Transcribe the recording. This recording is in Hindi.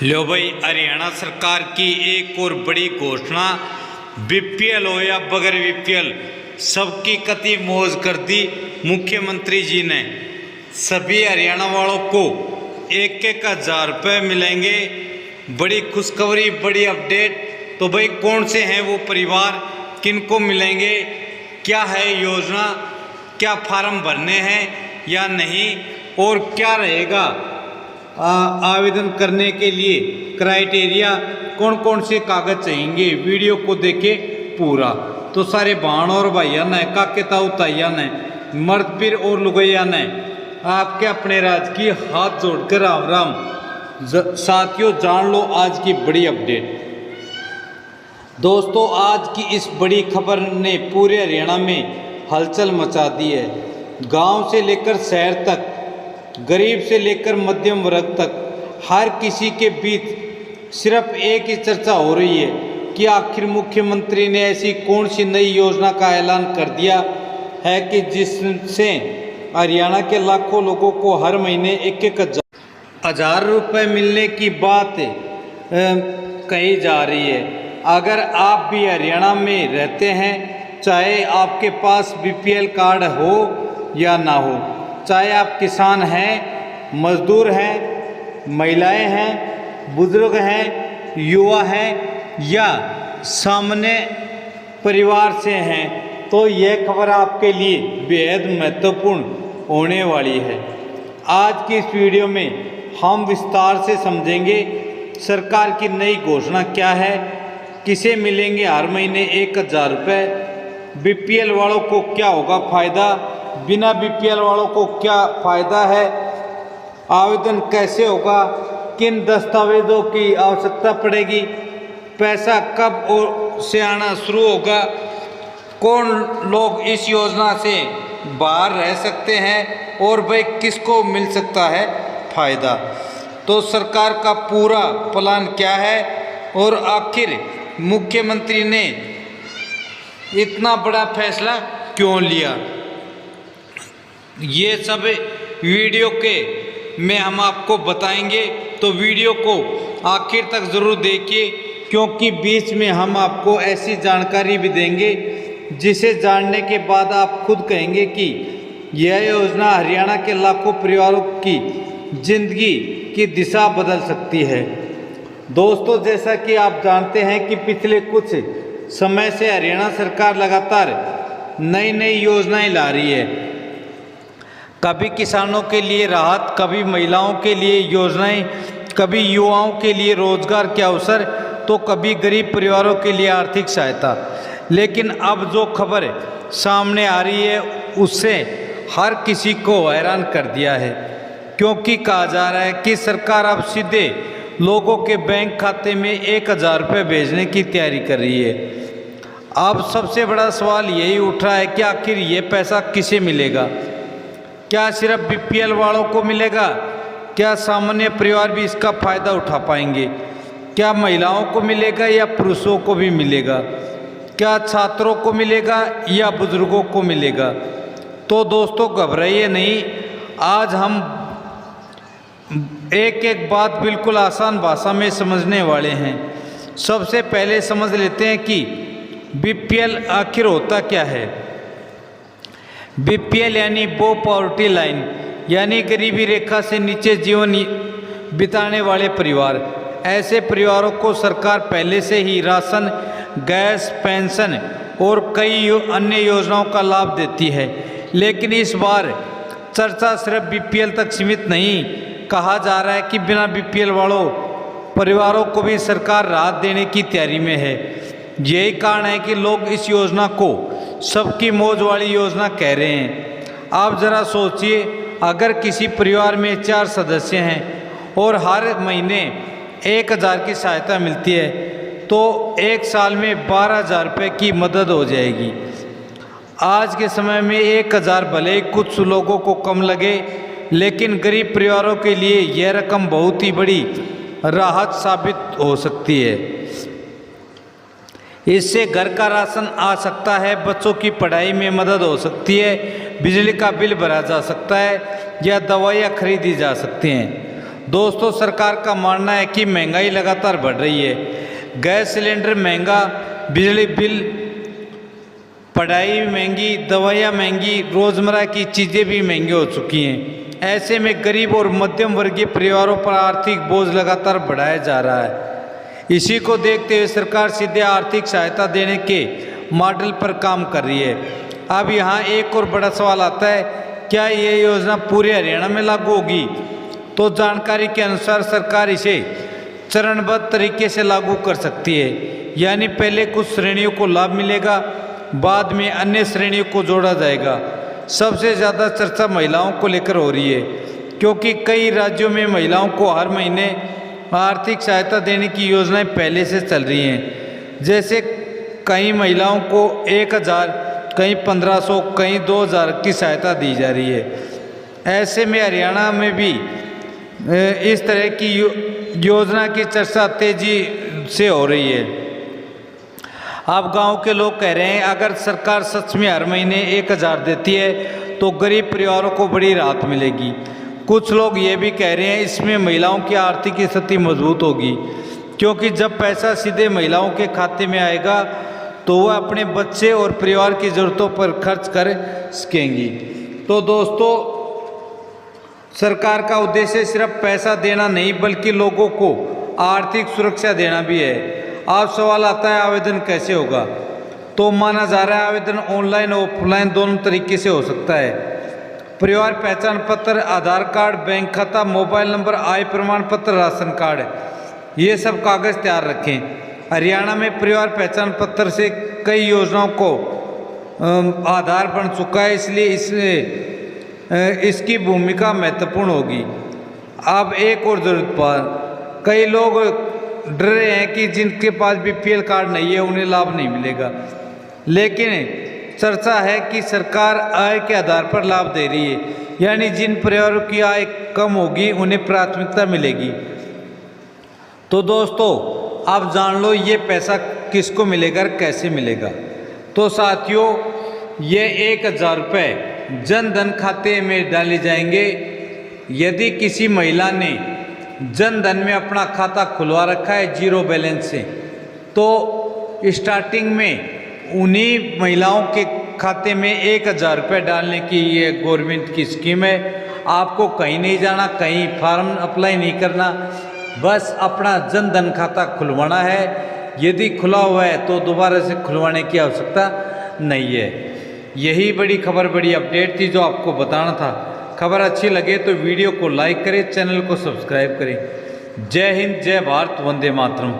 लो भाई, हरियाणा सरकार की एक और बड़ी घोषणा। बीपीएल हो या बगैर बीपीएल, सबकी कति मौज कर दी मुख्यमंत्री जी ने। सभी हरियाणा वालों को 1,000 रुपये मिलेंगे। बड़ी खुशखबरी, बड़ी अपडेट। तो भाई कौन से हैं वो परिवार, किनको मिलेंगे, क्या है योजना, क्या फार्म भरने हैं या नहीं, और क्या रहेगा आवेदन करने के लिए क्राइटेरिया, कौन कौन से कागज चाहिए। वीडियो को देखे पूरा। तो सारे बहनों और भाइयों ने, काके ताऊ ताइया ने, मर्द पीर और लुगैया ने, आपके अपने राज्य की हाथ जोड़कर राम राम। साथियों, जान लो आज की बड़ी अपडेट। दोस्तों, आज की इस बड़ी खबर ने पूरे हरियाणा में हलचल मचा दी है। गांव से लेकर शहर तक, गरीब से लेकर मध्यम वर्ग तक, हर किसी के बीच सिर्फ एक ही चर्चा हो रही है कि आखिर मुख्यमंत्री ने ऐसी कौन सी नई योजना का ऐलान कर दिया है कि जिससे हरियाणा के लाखों लोगों को हर महीने 1,000 रुपये मिलने की बात कही जा रही है। अगर आप भी हरियाणा में रहते हैं, चाहे आपके पास बीपीएल कार्ड हो या ना हो, चाहे आप किसान हैं, मजदूर हैं, महिलाएं हैं, बुजुर्ग हैं, युवा हैं या सामान्य परिवार से हैं, तो यह खबर आपके लिए बेहद महत्वपूर्ण होने वाली है। आज की इस वीडियो में हम विस्तार से समझेंगे सरकार की नई घोषणा क्या है, किसे मिलेंगे हर महीने 1,000 रुपये, बीपीएल वालों को क्या होगा फ़ायदा, बिना बीपीएल वालों को क्या फ़ायदा है, आवेदन कैसे होगा, किन दस्तावेज़ों की आवश्यकता पड़ेगी, पैसा कब और से आना शुरू होगा, कौन लोग इस योजना से बाहर रह सकते हैं और भाई किसको मिल सकता है फ़ायदा। तो सरकार का पूरा प्लान क्या है और आखिर मुख्यमंत्री ने इतना बड़ा फैसला क्यों लिया, ये सब वीडियो के में हम आपको बताएंगे। तो वीडियो को आखिर तक ज़रूर देखिए, क्योंकि बीच में हम आपको ऐसी जानकारी भी देंगे जिसे जानने के बाद आप खुद कहेंगे कि यह योजना हरियाणा के लाखों परिवारों की जिंदगी की दिशा बदल सकती है। दोस्तों, जैसा कि आप जानते हैं कि पिछले कुछ समय से हरियाणा सरकार लगातार नई नई योजनाएं ला रही है। कभी किसानों के लिए राहत, कभी महिलाओं के लिए योजनाएं, कभी युवाओं के लिए रोजगार के अवसर, तो कभी गरीब परिवारों के लिए आर्थिक सहायता। लेकिन अब जो खबर सामने आ रही है उससे हर किसी को हैरान कर दिया है, क्योंकि कहा जा रहा है कि सरकार अब सीधे लोगों के बैंक खाते में 1,000 रुपये भेजने की तैयारी कर रही है। अब सबसे बड़ा सवाल यही उठ रहा है कि आखिर ये पैसा किसे मिलेगा। क्या सिर्फ बीपीएल वालों को मिलेगा? क्या सामान्य परिवार भी इसका फ़ायदा उठा पाएंगे? क्या महिलाओं को मिलेगा या पुरुषों को भी मिलेगा? क्या छात्रों को मिलेगा या बुजुर्गों को मिलेगा? तो दोस्तों, घबराइए नहीं। आज हम एक एक बात बिल्कुल आसान भाषा में समझने वाले हैं। सबसे पहले समझ लेते हैं कि बीपीएल आखिर होता क्या है। बीपीएल यानी लो पॉवर्टी लाइन, यानी गरीबी रेखा से नीचे जीवन बिताने वाले परिवार। ऐसे परिवारों को सरकार पहले से ही राशन, गैस, पेंशन और कई अन्य योजनाओं का लाभ देती है। लेकिन इस बार चर्चा सिर्फ बीपीएल तक सीमित नहीं। कहा जा रहा है कि बिना बीपीएल वालों परिवारों को भी सरकार राहत देने की तैयारी में है। यही कारण है कि लोग इस योजना को सबकी मौज वाली योजना कह रहे हैं। आप ज़रा सोचिए, अगर किसी परिवार में 4 सदस्य हैं और हर महीने 1,000 की सहायता मिलती है, तो एक साल में 12,000 रुपये की मदद हो जाएगी। आज के समय में 1,000 भले ही कुछ लोगों को कम लगे, लेकिन गरीब परिवारों के लिए यह रकम बहुत ही बड़ी राहत साबित हो सकती है। इससे घर का राशन आ सकता है, बच्चों की पढ़ाई में मदद हो सकती है, बिजली का बिल भरा जा सकता है या दवाइयाँ खरीदी जा सकती हैं। दोस्तों सरकार का मानना है कि महंगाई लगातार बढ़ रही है। गैस सिलेंडर महंगा, बिजली बिल, पढ़ाई महंगी, दवाइयाँ महंगी, रोज़मर्रा की चीज़ें भी महंगी हो चुकी हैं। ऐसे में गरीब और मध्यम वर्गीय परिवारों पर आर्थिक बोझ लगातार बढ़ाया जा रहा है। इसी को देखते हुए सरकार सीधे आर्थिक सहायता देने के मॉडल पर काम कर रही है। अब यहाँ एक और बड़ा सवाल आता है, क्या ये योजना पूरे हरियाणा में लागू होगी? तो जानकारी के अनुसार सरकार इसे चरणबद्ध तरीके से लागू कर सकती है, यानी पहले कुछ श्रेणियों को लाभ मिलेगा, बाद में अन्य श्रेणियों को जोड़ा जाएगा। सबसे ज़्यादा चर्चा महिलाओं को लेकर हो रही है, क्योंकि कई राज्यों में महिलाओं को हर महीने आर्थिक सहायता देने की योजनाएं पहले से चल रही हैं। जैसे कई महिलाओं को 1000, कहीं 1500, कहीं 2000 की सहायता दी जा रही है। ऐसे में हरियाणा में भी इस तरह की योजना की चर्चा तेजी से हो रही है। अब गांव के लोग कह रहे हैं, अगर सरकार सच में हर महीने 1000 देती है तो गरीब परिवारों को बड़ी राहत मिलेगी। कुछ लोग ये भी कह रहे हैं इसमें महिलाओं की आर्थिक स्थिति मजबूत होगी, क्योंकि जब पैसा सीधे महिलाओं के खाते में आएगा तो वह अपने बच्चे और परिवार की ज़रूरतों पर खर्च कर सकेंगी। तो दोस्तों सरकार का उद्देश्य सिर्फ पैसा देना नहीं, बल्कि लोगों को आर्थिक सुरक्षा देना भी है। अब सवाल आता है आवेदन कैसे होगा? तो माना जा रहा है आवेदन ऑनलाइन और ऑफलाइन दोनों तरीके से हो सकता है। परिवार पहचान पत्र, आधार कार्ड, बैंक खाता, मोबाइल नंबर, आय प्रमाण पत्र, राशन कार्ड, ये सब कागज़ तैयार रखें। हरियाणा में परिवार पहचान पत्र से कई योजनाओं को आधार बन चुका है, इसलिए इसकी भूमिका महत्वपूर्ण होगी। अब एक और ज़रूरत पर कई लोग डर रहे हैं कि जिनके पास बीपीएल कार्ड नहीं है उन्हें लाभ नहीं मिलेगा, लेकिन चर्चा है कि सरकार आय के आधार पर लाभ दे रही है, यानी जिन परिवारों की आय कम होगी उन्हें प्राथमिकता मिलेगी। तो दोस्तों आप जान लो ये पैसा किसको मिलेगा और कैसे मिलेगा। तो साथियों ये 1000 रुपये जन धन खाते में डाले जाएंगे। यदि किसी महिला ने जन धन में अपना खाता खुलवा रखा है जीरो बैलेंस से, तो स्टार्टिंग में उन्हीं महिलाओं के खाते में 1000 रुपये डालने की ये गवर्नमेंट की स्कीम है। आपको कहीं नहीं जाना, कहीं फॉर्म अप्लाई नहीं करना, बस अपना जन धन खाता खुलवाना है। यदि खुला हुआ है तो दोबारा से खुलवाने की आवश्यकता नहीं है। यही बड़ी खबर, बड़ी अपडेट थी जो आपको बताना था। खबर अच्छी लगे तो वीडियो को लाइक करें, चैनल को सब्सक्राइब करें। जय हिंद, जय भारत, वंदे मातरम।